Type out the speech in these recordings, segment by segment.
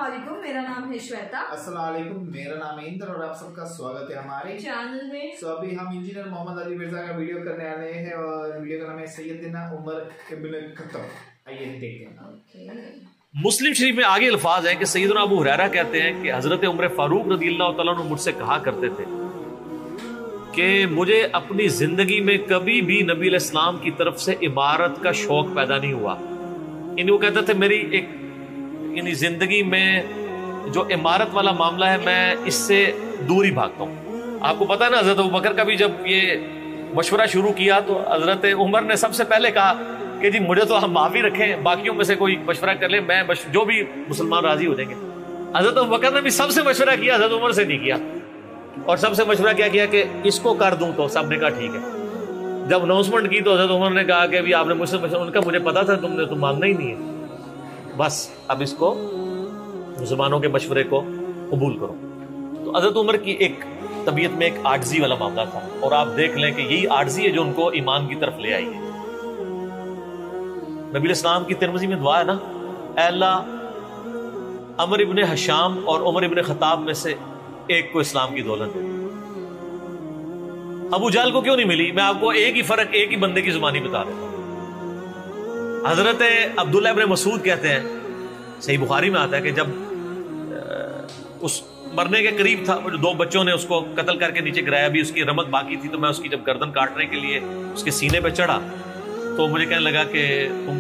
अस्सलामुअलैकुम, मेरा नाम है श्वेता। अस्सलामुअलैकुम, मेरा नाम है इंद्र और आप सबका स्वागत है हमारे चैनल में। अभी हम इंजीनियर मोहम्मद अली मिर्जा का वीडियो करने वाले हैं और वीडियो का नाम है सैयदना उमर इब्न खत्ताब। आइए देखते हैं। मुस्लिम शरीफ में आगे अल्फाज हैं कि सैयदना अबू हुरैरा कहते हैं कि हजरत उमर फारूक रज़ियल्लाहु तआला अन्हु मुझसे कहा करते थे कि मुझे अपनी जिंदगी में कभी भी नबी अलैहिस्सलाम की तरफ से इमारत का शौक पैदा नहीं हुआ। वो कहते थे मेरी एक जिंदगी में जो इमारत वाला मामला है मैं इससे दूर ही भागता हूँ। आपको पता है ना, हजरत अबू बकर का भी जब ये मशवरा शुरू किया तो हजरत उमर ने सबसे पहले कहा कि जी मुझे तो हम माफी रखें, बाकियों में से कोई मशवरा कर ले, मैं जो भी मुसलमान राजी हो जाएंगे। हजरत अबू बकर ने भी सबसे मशवरा किया, हजरत उमर से नहीं किया। और सबसे मशवरा क्या किया कि इसको कर दूं, तो सबने कहा ठीक है। जब अनाउंसमेंट की तो हजरत उमर ने कहा कि अभी आपने मुझसे मशवरा, उनका मुझे पता था तुमने तो मानना ही नहीं है, बस अब इसको मुसलमानों के मशवरे को कबूल करो। तो हजरत उमर की एक तबीयत में एक आजिज़ी वाला मामला था और आप देख लें कि यही आजिज़ी है जो उनको ईमान की तरफ ले आई है। नबी इस्लाम की तिरमिज़ी में दुआ है ना, ऐ अल्लाह अमर इब्न हशाम और उमर इब्न खत्ताब में से एक को इस्लाम की दौलत दे। अबू जहल को क्यों नहीं मिली? मैं आपको एक ही फर्क, एक ही बंदे की जुबानी बता देता हूं। हजरत अब्दुल्ला इब्न मसूद कहते हैं, सही बुखारी में आता है कि जब उस मरने के करीब था, जो दो बच्चों ने उसको कत्ल करके नीचे गिराया, भी उसकी रमक बाकी थी, तो मैं उसकी जब गर्दन काटने के लिए उसके सीने पे चढ़ा तो मुझे कहने लगा कि तुम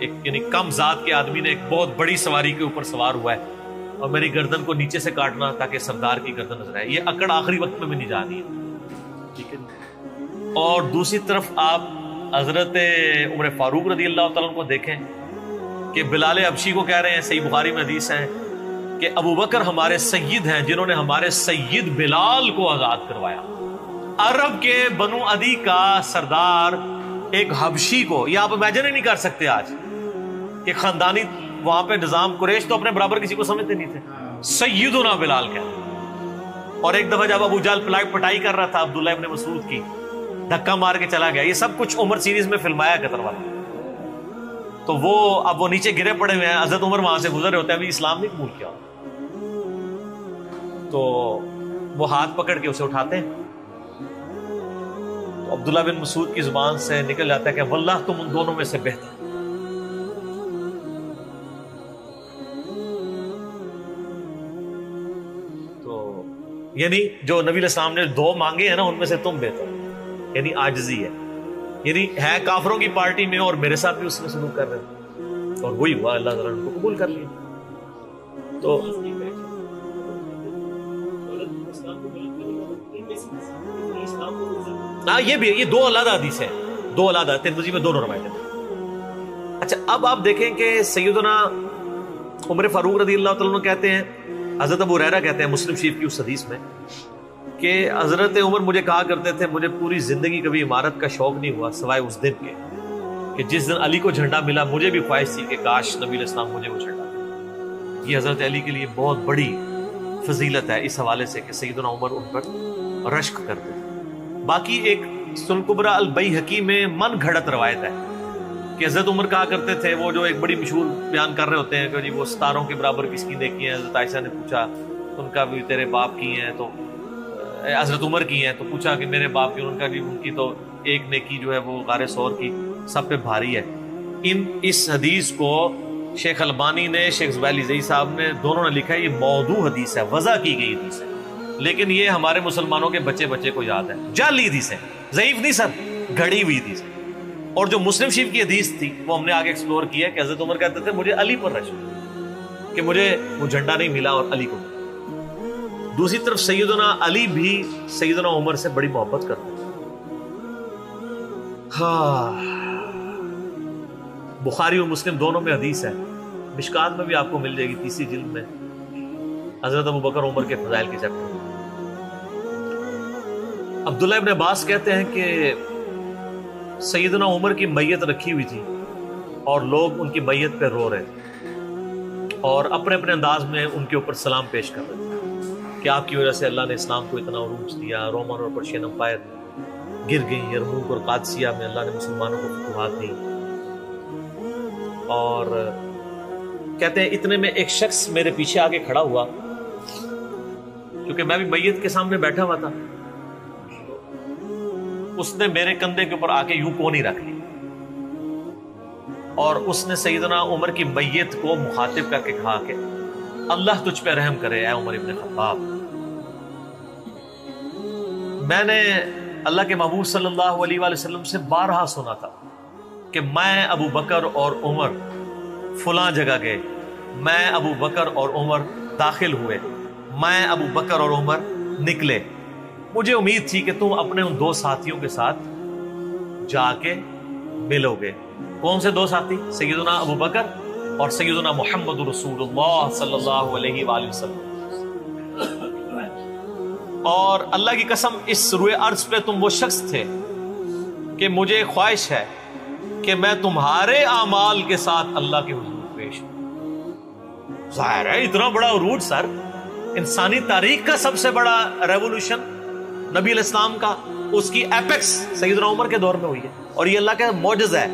एक यानी कम जात के आदमी ने एक बहुत बड़ी सवारी के ऊपर सवार हुआ है और मेरी गर्दन को नीचे से काटना ताकि सरदार की गर्दन नजर आए। ये अकड़ आखिरी वक्त में भी नहीं जानी है, ठीक है। और दूसरी तरफ आप हजरत उमर फारूक रज़ियल्लाहु तआला को देखें कि बिलाल हबशी को कह रहे हैं, सही बुखारी में हदीस है कि अबू बकर हमारे सैयद हैं जिन्होंने हमारे सैयद बिलाल को आजाद करवाया। अरब के बनु अदी का सरदार एक हबशी को, ये आप इमेजिन ही नहीं कर सकते आज कि खानदानी वहां पे निजाम, कुरैश तो अपने बराबर किसी को समझते नहीं थे, सैयदुना बिलाल क्या। और एक दफा जब अबू जहल पिटाई कर रहा था अब्दुल्ला इब्न मसूद की, धक्का मार के चला गया। ये सब कुछ उमर सीरीज में फिल्माया कतर वाला। तो वो अब वो नीचे गिरे पड़े हुए हैं, हजरत उमर वहां से गुजर रहे होते हैं, अभी इस्लाम नहीं कबूल किया। तो वो हाथ पकड़ के उसे उठाते हैं तो अब्दुल्ला बिन मसूद की जुबान से निकल जाता है कि वल्लाह तुम उन दोनों में से बेहतर। तो यानी जो नबी अलैहिस्सलाम ने दो मांगे हैं ना, उनमें से तुम बेहतर, यानी आजिज़ी है, यानी है काफरों की पार्टी में और मेरे साथ भी उसमें सलूक कर रहे हैं। और वही हुआ, अल्लाह ताला ने उनको कबूल कर लिया। तो हाँ, ये दो अलग हदीस है, दो अलग तिरमिज़ी में दोनों रवायतें। अच्छा, अब आप देखें कि सैयदना उमर फारूक रज़ियल्लाहु तआला अन्हु कहते हैं, हज़रत अबू हुरैरा कहते हैं मुस्लिम शरीफ की उस हदीस में कि हज़रत उमर मुझे कहा करते थे, मुझे पूरी ज़िंदगी कभी इमारत का शौक़ नहीं हुआ सिवाय उस दिन के कि जिस दिन अली को झंडा मिला, मुझे भी ख्वाहिश थी कि काश नबी अलैहिस्सलाम मुझे वो झंडा दे। ये हज़रत अली के लिए बहुत बड़ी फजीलत है इस हवाले से कि सैयदना उमर उन पर रश्क करते थे। बाकी एक सुनन कुबरा अल बैहकी में मन घड़त रवायत है कि हज़रत उमर कहा करते थे, वो जो एक बड़ी मशहूर बयान कर रहे होते हैं कि जी वो सितारों के बराबर किसकी नेकी है। हज़रत आयशा ने पूछा उनका भी तेरे बाप की हैं, तो हज़रत उमर की हैं, तो पूछा कि मेरे बाप की, उनका भी उनकी तो एक नेकी जो है वो गारे सौर की सब पे भारी है। इस हदीस को शेख अलबानी ने, शेख ज़ुबैल ज़ई साहब ने, दोनों ने लिखा है ये मौदू हदीस है, वज़ा की गई हदीस है, लेकिन ये हमारे मुसलमानों के बच्चे को याद है, जाली हदीस है, ज़ईफ नहीं सर, घड़ी हुई हदीस है। और जो मुस्लिम शरीफ की हदीस थी वो हमने आगे एक्सप्लोर किया कि हज़रत उमर कहते थे मुझे अली पर रश्क, कि मुझे वो झंडा नहीं मिला और अली को। दूसरी तरफ सैयदना अली भी सैयदना उमर से बड़ी मोहब्बत करते थे। हाँ, बुखारी और मुस्लिम दोनों में हदीस है, मिशकात में भी आपको मिल जाएगी, तीसरी जिल्द में, हजरत अबू बकर उमर के फजाइल के चैप्टर। अब्दुल्ला इब्न अब्बास कहते हैं कि सैयदना उमर की मैयत रखी हुई थी और लोग उनकी मैयत पे रो रहे थे और अपने अपने अंदाज में उनके ऊपर सलाम पेश कर रहे थे कि आपकी वजह से अल्लाह ने इस्लाम को इतना उरूज दिया, रोमन और पर्शियन एम्पायर गिर गई, यरमूक और कादसिया में अल्लाह ने मुसलमानों को फतवाहत दी। और کہتے ہیں اتنے میں ایک شخص میرے پیچھے آگے کھڑا ہوا، کیونکہ میں بھی میت کے سامنے بیٹھا ہوا تھا. اس نے میرے کندھے کے اوپر آ کے یوں کونی رکھ لی اور اس نے سیدنا عمر کی میت کو مخاطب کر کے کہا کہ اللہ تجھ پہ رحم کرے اے عمر ابن خطاب. میں نے اللہ کے محبوب صلی اللہ علیہ وآلہ وسلم سے بارہا سنا تھا کہ میں ابو بکر اور عمر فلاں جگہ گئے، میں ابو بکر اور عمر داخل ہوئے، میں ابو بکر اور عمر نکلے. مجھے امید تھی کہ تم اپنے ان دو ساتھیوں کے ساتھ جا کے ملو گے. کون سے دو ساتھی؟ سیدنا ابو بکر اور سیدنا محمد رسول اللہ صلی اللہ علیہ وآلہ وسلم. اور اللہ کی قسم اس روئے ارض پہ تم وہ شخص تھے کہ مجھے خواہش ہے کہ میں تمہارے اعمال کے ساتھ اللہ کے حضور پیش ہوں. ظاہر ہے اتنا بڑا عروج سر، انسانی تاریخ کا سب سے بڑا ریولوشن نبی علیہ السلام کا، اس کی ایپیکس سیدنا عمر کے دور میں ہوئی ہے. اور یہ اللہ کا معجزہ ہے.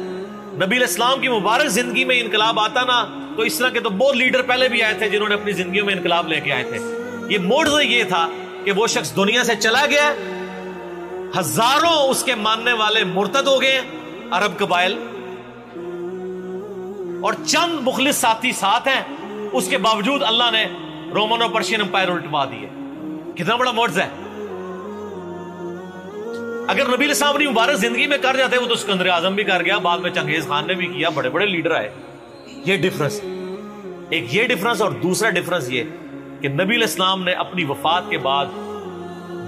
نبی علیہ السلام کی مبارک زندگی میں انقلاب آتا نا تو اس طرح کے تو بہت لیڈر پہلے بھی آئے تھے جنہوں نے اپنی زندگیوں میں انقلاب لے کے آئے تھے. یہ معجزہ یہ تھا کہ وہ شخص دنیا سے چلا گیا، ہزاروں اس کے ماننے والے مرتد ہو گئے عرب قبائل، اور چند مخلص ساتھی ساتھ ہیں، اس کے باوجود اللہ نے رومن اور پرشین امپائر الٹوا دی ہے. کتنا بڑا معجزہ ہے. اگر نبی علیہ السلام اپنی مبارک زندگی میں کر جاتے، وہ تو سکندر اعظم بھی کر گیا، بعد میں چنگیز خان نے بھی کیا، بڑے بڑے لیڈر آئے. یہ ڈفرنس، ایک یہ ڈفرنس، اور دوسرا ڈفرنس یہ کہ نبی علیہ السلام نے اپنی وفات کے بعد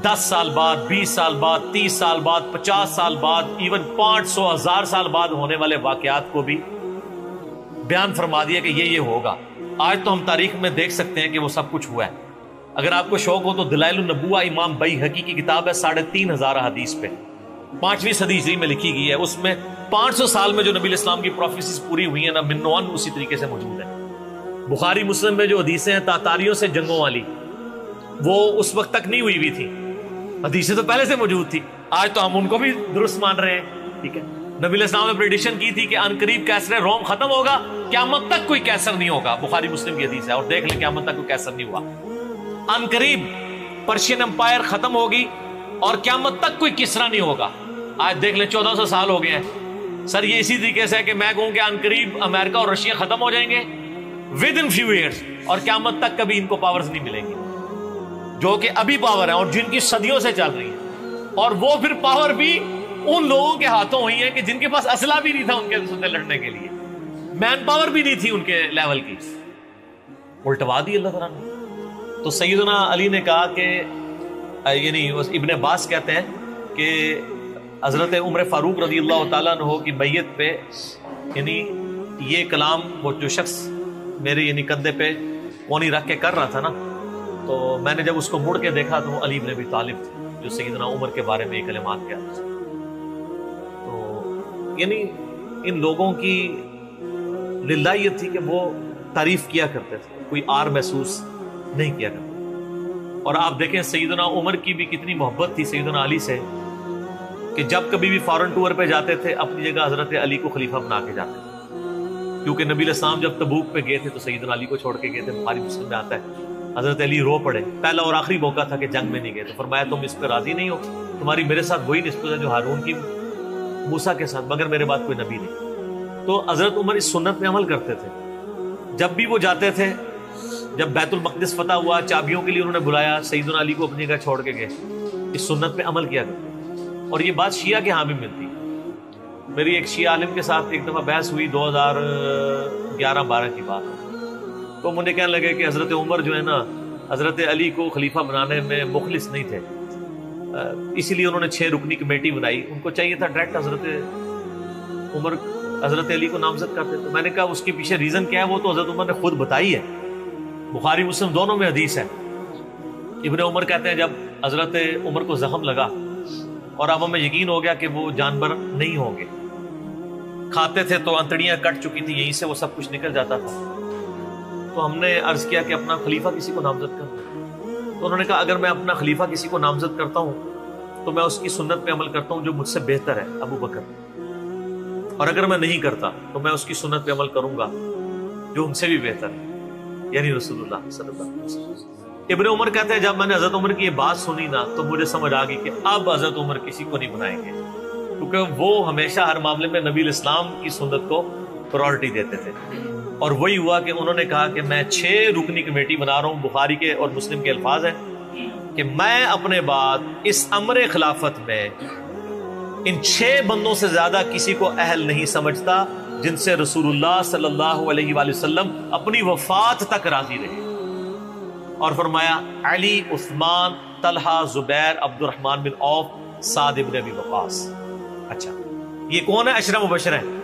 10 سال بعد، 20 سال بعد، 30 سال بعد، 50 سال بعد، ایون 500 1000 سال بعد ہونے والے واقعات کو بھی بیان فرما دیا کہ یہ ہوگا. آج تو ہم تاریخ میں دیکھ سکتے ہیں کہ وہ سب کچھ ہوا ہے. اگر آپ کو شوق ہو تو دلائل النبوہ امام بیہقی کی کتاب ہے، 3500 حدیث پہ، 5ویں صدی ہجری میں لکھی گئی ہے. اس میں 500 سال میں جو نبی علیہ السلام کی پروفیسیز پوری ہوئی ہیں نا، من نوان اسی طریقے سے موجود ہے. بخاری مسلم میں جو حدیثیں ہیں تاتاریوں سے جنگوں والی، وہ اس وقت تک نہیں ہوئی تھی، حدیثیں تو پہلے سے موجود تھی. آج تو ہم ان کو بھی درست مان رہے ہیں. ٹھیک ہے، نبی علیہ السلام نے پریڈکشن کی تھی کہ ان قریب کیسر روم ختم ہوگا، قیامت تک کوئی کیسر نہیں ہوگا. بخاری مسلم کی حدیث ہے، اور دیکھ لیں قیامت تک کوئی کیسر نہیں ہوا. ان قریب پرشین امپائر ختم ہوگی اور قیامت تک کوئی کسرا نہیں ہوگا. آج دیکھ لیں 1400 سال ہو گئے ہیں. سر یہ اسی طریقے سے ہے کہ میں کہوں کہ ان قریب امریکہ اور رشیا ختم ہو جائیں گے ود ان فیو ایئرس، اور قیامت تک کبھی ان کو پاورز نہیں ملیں گی جو کہ ابھی پاور ہیں اور جن کی صدیوں سے چل رہی ہیں. اور وہ پھر پاور بھی ان لوگوں کے ہاتھوں ہوئی ہے کہ جن کے پاس اسلحہ بھی نہیں تھا ان کے ساتھ لڑنے کے لیے، مین پاور بھی نہیں تھی ان کے لیول کی، الٹوا دی اللہ تعالیٰ نے. تو سیدنا علی نے کہا کہ یعنی ابن عباس کہتے ہیں کہ حضرت عمر فاروق رضی اللہ تعالیٰ عنہ کی میت پہ یعنی یہ کلام وہ جو شخص میرے یعنی کندھے پہ کونی رکھ کے کر رہا تھا نا، تو میں نے جب اس کو مڑ کے دیکھا تو وہ علی بن ابی طالب تھے جو سیدنا عمر کے بارے میں یہ کلمات کہتے تھے. تو یعنی ان لوگوں کی للہیت تھی کہ وہ تعریف کیا کرتے تھے، کوئی آر محسوس نہیں کیا کرتے. اور آپ دیکھیں سیدنا عمر کی بھی کتنی محبت تھی سیدنا علی سے کہ جب کبھی بھی فارن ٹور پہ جاتے تھے اپنی جگہ حضرت علی کو خلیفہ بنا کے جاتے تھے. کیونکہ نبی علیہ السلام جب تبوک پہ گئے تھے تو سیدنا علی کو چھوڑ کے گئے تھے. بخاری مسلم میں آتا ہے حضرت علی رو پڑے، پہلا اور آخری موقع تھا کہ جنگ میں نہیں گئے. تو فرمایا تم اس پہ راضی نہیں ہو، تمہاری میرے ساتھ وہی نسبت ہے جو ہارون کی موسیٰ کے ساتھ، مگر میرے بعد کوئی نبی نہیں. تو حضرت عمر اس سنت میں عمل کرتے تھے. جب بھی وہ جاتے تھے، جب بیت المقدس فتح ہوا چابیوں کے لیے انہوں نے بلایا، سیدنا علی کو اپنی جگہ چھوڑ کے گئے، اس سنت پہ عمل کیا کرتے. اور یہ بات شیعہ کے ہاں بھی ملتی. میری ایک شیعہ عالم کے ساتھ ایک دفعہ بحث ہوئی 2011-12 کی بات، تو مجھے کہنے لگے کہ حضرت عمر جو ہے نا حضرت علی کو خلیفہ بنانے میں مخلص نہیں تھے، اسی لیے انہوں نے 6 رکنی کمیٹی بنائی. ان کو چاہیے تھا ڈائریکٹ حضرت عمر حضرت علی کو نامزد کرتے. تو میں نے کہا اس کے پیچھے ریزن کیا ہے، وہ تو حضرت عمر نے خود بتائی ہے، بخاری مسلم دونوں میں حدیث ہے. ابن عمر کہتے ہیں جب حضرت عمر کو زخم لگا اور اب ہمیں یقین ہو گیا کہ وہ جانور نہیں ہوں گے، کھاتے تھے تو انتڑیاں کٹ چکی تھی، یہیں سے وہ سب کچھ نکل جاتا تھا. تو ہم نے عرض کیا کہ اپنا خلیفہ کسی کو نامزد کر. تو انہوں نے کہا اگر میں اپنا خلیفہ کسی کو نامزد کرتا ہوں تو میں اس کی سنت پہ عمل کرتا ہوں جو مجھ سے بہتر ہے، ابو بکر. اور اگر میں نہیں کرتا تو میں اس کی سنت پہ عمل کروں گا जो उनसे भी बेहतर है, यानी रसूलुल्लाह सल्लल्लाहु अलैहि वसल्लम। इब्ने उमर कहते हैं जब मैंने हजरत उमर की ये बात सुनी ना तो मुझे समझ आ गई कि अब हजरत उमर किसी को नहीं बनाएंगे, क्योंकि वो हमेशा हर मामले में नबी इस्लाम की सुन्नत को प्रायोरिटी देते थे। और वही हुआ कि उन्होंने कहा कि मैं 6 रुकनी कमेटी बना रहा हूँ। बुखारी के और मुस्लिम के अल्फाज हैं कि मैं अपने बाद इस अमर खिलाफत में इन 6 बंदों से ज्यादा किसी को अहल नहीं समझता जिनसे रसूलुल्लाह सल्लल्लाहु अलैहि वसल्लम अपनी वफात तक राजी रहे। और फरमाया Ali, Usman, Talha, Zubair, Abdurrahman bin Auf, Saad ibn Abi Waqqas. अच्छा, ये कौन है? अशरा मुबशरा है।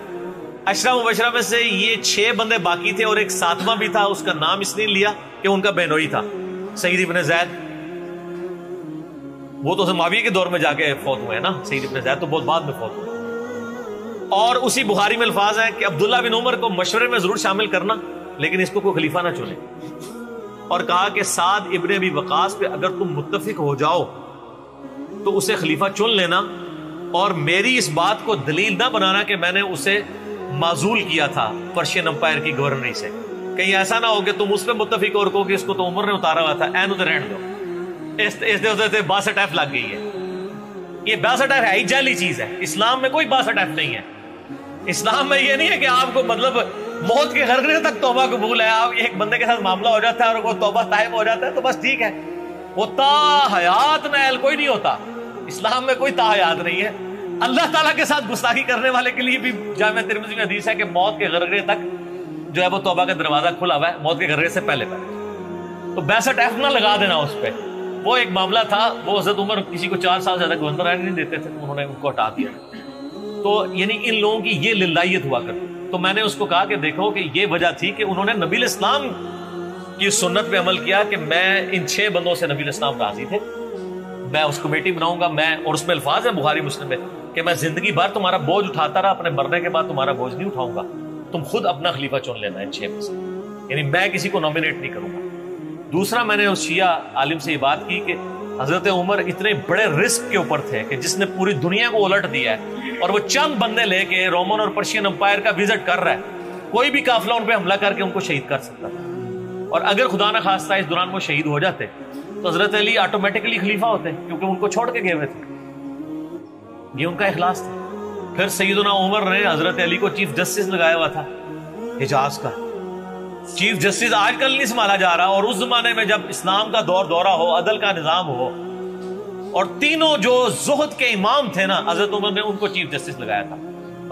अशरा मुबशरा में से ये 6 बंदे बाकी थे और एक 7वां भी था, उसका नाम इसलिए लिया कि उनका बहनोई था, सईद इब्न ज़ैद। वो तो मुआविया के दौर में जाके फौत हुए हैं ना, सईद इब्न ज़ैद तो बहुत बाद में फौत हुए। और उसी बुखारी में अल्फाज है कि अब्दुल्ला बिन उमर को मशवरे में जरूर शामिल करना, लेकिन इसको कोई खलीफा ना चुने। और कहा कि साद इब्न अबी वक़ास पे अगर तुम मुत्तफिक हो जाओ तो उसे खलीफा चुन लेना, और मेरी इस बात को दलील ना बनाना कि मैंने उसे माजूल किया था पर्शियन अंपायर की गवर्नरी से। कहीं ऐसा ना हो कि तुम उस पर मुत्तफिक और कहो कि इसको तो उमर ने उतारा हुआ था, ऐन उधर रहने दो, इस 62 लग गई है। ये 62 है ही जाली चीज है। इस्लाम में कोई 62 नहीं है। इस्लाम में ये नहीं है कि आपको मतलब मौत के गरगरे तक तौबा कबूल है। आप एक बंदे के साथ मामला हो जाता है और वो तौबा ताइब हो जाता है तो बस ठीक है। वो ताहयात में कोई नहीं होता। इस्लाम में कोई ताहयात नहीं है। अल्लाह ताला के साथ गुस्ताखी करने वाले के लिए भी जामे तिरमिज़ी में हदीस है कि मौत के गरगरे तक जो है वो तौबा का दरवाजा खुला हुआ है, मौत के गरगरे से पहले। तो 62 ना लगा देना उस पर। वो एक मामला था, वो हज़रत उमर किसी को 4 साल ज्यादा गवर्नर रहने नहीं देते थे, उन्होंने उनको हटा दिया। तो यानी इन लोगों की ये लिल्लाहियत हुआ करती। तो मैंने उसको कहा कि देखो कि ये वजह थी कि उन्होंने नबी इस्लाम की सुन्नत पे अमल किया कि मैं इन 6 बंदों से नबी इस्लाम राजी थे, मैं उस कमेटी बनाऊंगा मैं। और उसमें अल्फाज है बुखारी मुस्लिम में कि मैं जिंदगी भर तुम्हारा बोझ उठाता रहा, अपने मरने के बाद तुम्हारा बोझ नहीं उठाऊंगा, तुम खुद अपना खलीफा चुन लेना इन 6 में से, यानी मैं किसी को नॉमिनेट नहीं करूंगा। दूसरा, मैंने उस शिया आलिम से ये बात की कि हजरत उमर इतने बड़े रिस्क के ऊपर थे कि जिसने पूरी दुनिया को उलट दिया है, और वो चंद बंदे लेके रोमन और पर्शियन अंपायर का विजिट कर रहा है, कोई भी काफिला उन पे हमला करके उनको शहीद कर सकता था। और अगर खुदा न खास्ता इस दौरान वो शहीद हो जाते तो हजरत अली ऑटोमेटिकली खलीफा होते, क्योंकि उनको छोड़ के गए हुए थे। ये उनका इखलास था। फिर सैयदना उमर ने हजरत अली को चीफ जस्टिस लगाया हुआ था हिजाज का। चीफ जस्टिस आजकल नहीं संभाला जा रहा, और उस जमाने में जब इस्लाम का दौरा हो, अदल का निजाम हो, और तीनों जो जुहद के इमाम थे ना, हजरत उमर ने उनको चीफ जस्टिस लगाया था।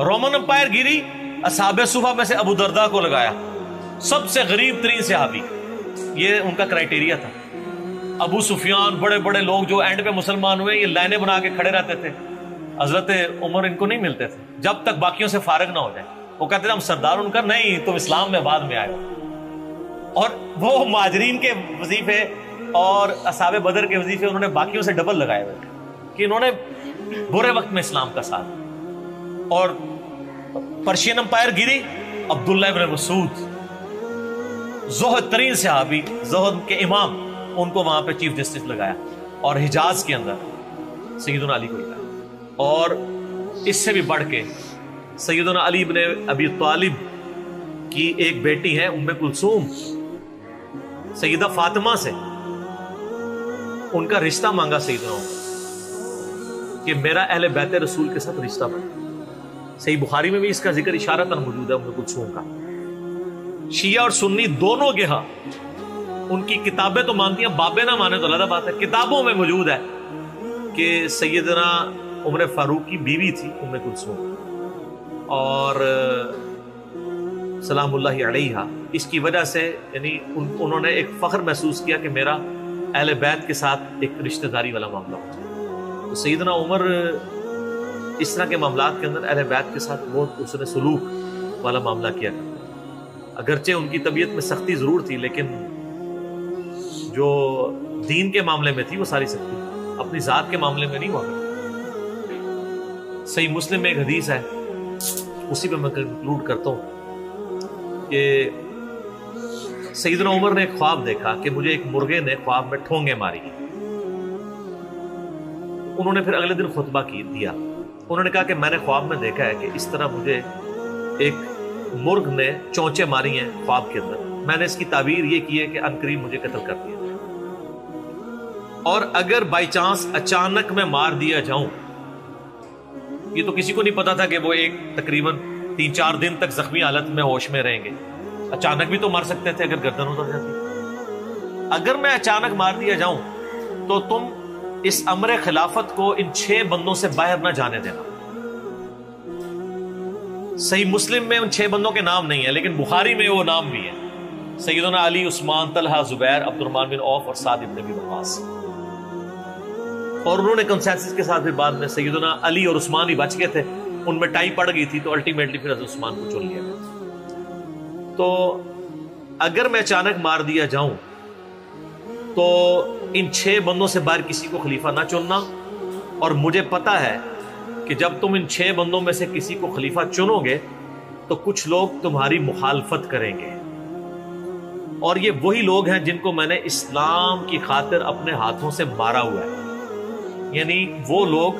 रोमन अंपायर गिरी, असहाबे सुफा में से अबू दरदा को लगाया, सबसे गरीब तरीन सहाबी, ये उनका क्राइटेरिया था। अबू सुफियान, बड़े बड़े लोग जो एंड पे मुसलमान हुए, ये लाइनें बना के खड़े रहते थे। हजरत उमर इनको नहीं मिलते थे जब तक बाकियों से फारग ना हो जाए। वो कहते थे हम सरदार, उनका नहीं, तुम इस्लाम में बाद में आए। और वो मुहाजिरीन के वजीफे और असहाबे बदर के वजीफे उन्होंने बाकियों से डबल लगाए हुए कि इन्होंने बुरे वक्त में इस्लाम का साथ। और पर्शियन अंपायर गिरी, अब्दुल्ला इब्न मसूद, ज़ुहद तरीन सहाबी, ज़ुहद के इमाम, उनको वहां पे चीफ जस्टिस लगाया। और हिजाज के अंदर सैयदना अली को लगाया। और इससे भी बढ़ के सैयदना अली इब्न अबी तालिब की एक बेटी है उम्मे कुलसूम, सैयदा फातिमा से उनका रिश्ता मांगा सैयदना उमर कि मेरा अहले बैत रसूल के साथ रिश्ता बना। सही बुखारी में भी इसका जिक्र इशारतन मौजूद है उम्मे कुलसूम का। शिया और सुन्नी दोनों के यहाँ उनकी किताबें तो मानती हैं, बाबे ना माने तो अलग बात है। किताबों में मौजूद है कि सैयदना उमर फारूक की बीवी थी उम्मे कुलसूम, और सलामुल्लाहि अलैहा। इसकी वजह से यानी उन्होंने एक फख्र महसूस किया कि मेरा अहले बैत के साथ एक रिश्तेदारी वाला मामला हो। तो सैयदना उमर इस तरह के मामलात के अंदर अहले बैत के साथ बहुत उसने सलूक वाला मामला किया करता। अगरचे उनकी तबीयत में सख्ती जरूर थी, लेकिन जो दीन के मामले में थी वो सारी सख्ती, अपनी जात के मामले में नहीं हुआ करती। सही मुस्लिम में एक हदीस है, उसी पे मैं कंक्लूड करता हूँ कि सैयदना उमर ने एक ख्वाब देखा कि मुझे एक मुर्गे ने ख्वाब में ठोंगे मारी। उन्होंने फिर अगले दिन खुतबा दिया। उन्होंने कहा कि मैंने ख्वाब में देखा है कि इस तरह मुझे एक مرغ نے چونچے ماری ہیں خواب کے اندر، میں نے اس کی تعبیر یہ کی ہے کہ عنقریب مجھے قتل کر دیا، اور اگر بائی چانس اچانک میں مار دیا جاؤں، یہ تو کسی کو نہیں پتا تھا کہ وہ ایک تقریباً 3-4 دن تک زخمی حالت میں ہوش میں رہیں گے، اچانک بھی تو مار سکتے تھے اگر گردن اتر جاتی۔ اگر میں اچانک مار دیا جاؤں تو تم اس امر خلافت کو ان 6 بندوں سے باہر نہ جانے دینا۔ صحیح مسلم میں ان 6 بندوں کے نام نہیں ہے، لیکن بخاری میں وہ نام بھی ہے، سیدنا علی، عثمان، طلحہ، زبیر، عبد الرحمن بن عوف اور سعد بن ابی وقاص۔ اور انہوں نے کنسنسس کے ساتھ پھر بعد میں سیدنا علی اور عثمان ہی بچ گئے تھے، ان میں ٹائی پڑ گئی تھی تو الٹیمیٹلی پھر حضرت عثمان کو چن لیا گیا۔ تو اگر میں اچانک مار دیا جاؤں تو ان 6 بندوں سے باہر کسی کو خلیفہ نہ چننا، اور مجھے پتا ہے کہ جب تم ان 6 بندوں میں سے کسی کو خلیفہ چنو گے تو کچھ لوگ تمہاری مخالفت کریں گے، اور یہ وہی لوگ ہیں جن کو میں نے اسلام کی خاطر اپنے ہاتھوں سے مارا ہوا ہے، یعنی وہ لوگ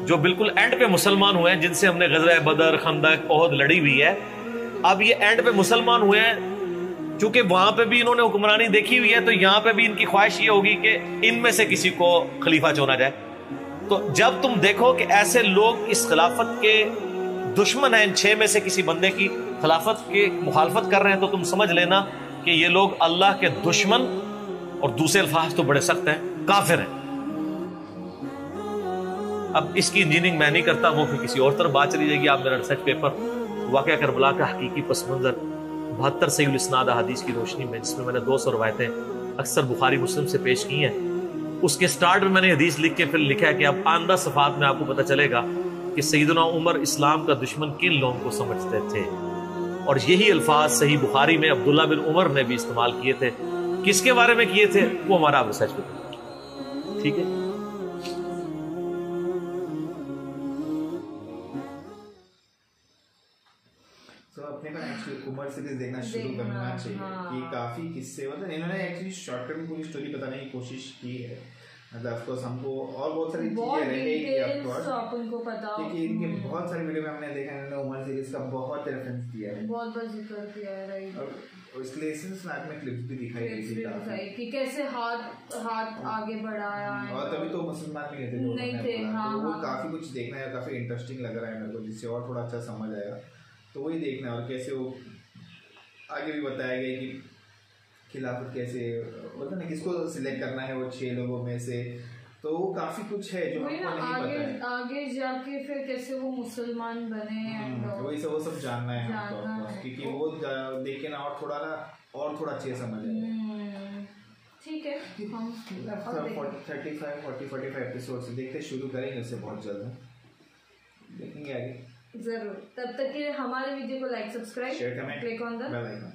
جو بالکل اینڈ پہ مسلمان ہوئے ہیں، جن سے ہم نے غزوہ بدر، خندق، احد لڑی ہوئی ہے، اب یہ اینڈ پہ مسلمان ہوئے ہیں، چونکہ وہاں پہ بھی انہوں نے حکمرانی دیکھی ہوئی ہے تو یہاں پہ بھی ان کی خواہش یہ ہوگی کہ ان میں سے کسی کو خلیفہ چنا جائے۔ تو جب تم دیکھو کہ ایسے لوگ اس خلافت کے دشمن ہیں، ان 6 میں سے کسی بندے کی خلافت کی مخالفت کر رہے ہیں، تو تم سمجھ لینا کہ یہ لوگ اللہ کے دشمن، اور دوسرے الفاظ تو بڑے سخت ہیں، کافر ہیں۔ اب اس کی انجینئرنگ میں نہیں کرتا، وہ پھر کسی اور طرف بات چلی جائے گی۔ آپ میرا ریسرچ پیپر واقعہ کربلا کا حقیقی پس منظر 72 صحیح الاسناد احادیث کی روشنی میں، جس میں میں نے 200 روایتیں اکثر بخاری مسلم سے پیش کی ہیں، اس کے سٹارٹ میں نے حدیث لکھ کے پھر لکھا ہے کہ اب آئندہ صفحات میں آپ کو پتہ چلے گا کہ سیدنا عمر اسلام کا دشمن کن لوگوں کو سمجھتے تھے، اور یہی الفاظ صحیح بخاری میں عبداللہ بن عمر نے بھی استعمال کیے تھے۔ کس کے بارے میں کیے تھے وہ ہمارا ریسرچ پیپر، ٹھیک ہے۔ اپنے کو ایکچولی عمر سیریز دیکھنا شروع کرنا چاہیے، کہ کافی قصے مطلب انہوں نے ایکچولی شارٹ کٹ میں پوری اسٹوری بتانے کی کوشش کی ہے، مطلب آف کورس ہم کو اور بہت ساری چیزیں رہیں گی آف کورس، کیونکہ ان کے بہت ساری ویڈیو میں ہم نے دیکھا انہوں نے عمر سیریز کا بہت ریفرنس کیا ہے، بہت بار ذکر کیا ہے، رائٹ، اور اس لیے اسناد میں کلپس بھی دکھائی گئی تھی کہ کیسے ہاتھ آگے بڑھایا، اور تبھی تو مسلمان نہیں تھے، تو وہ کافی کچھ دیکھنا ہے، کافی انٹرسٹنگ لگ رہا ہے میرے کو، جس سے اور تھوڑا اچھا سمجھ آئے گا، تو وہی دیکھنا ہے۔ اور کیسے وہ آگے بھی بتایا گیا کہ خلافت کیسے ہوتا نا، کس کو سلیکٹ کرنا ہے وہ 6 لوگوں میں سے، تو وہ کافی کچھ ہے جو ہم کو نہیں پتا ہے، آگے جا کے پھر کیسے وہ مسلمان بنے، وہی وہ سب جاننا ہے ہم کو، کیونکہ وہ دیکھ کے نا اور تھوڑا اچھے سمجھ آئے۔ ٹھیک ہے، ہم 35-40-45 ایپیسوڈ دیکھتے شروع کریں گے، اس سے بہت جلد دیکھیں گے آگے۔ ضرور، تب تک کے ہمارے ویڈیو کو like, subscribe, share, comment, click on the bell icon.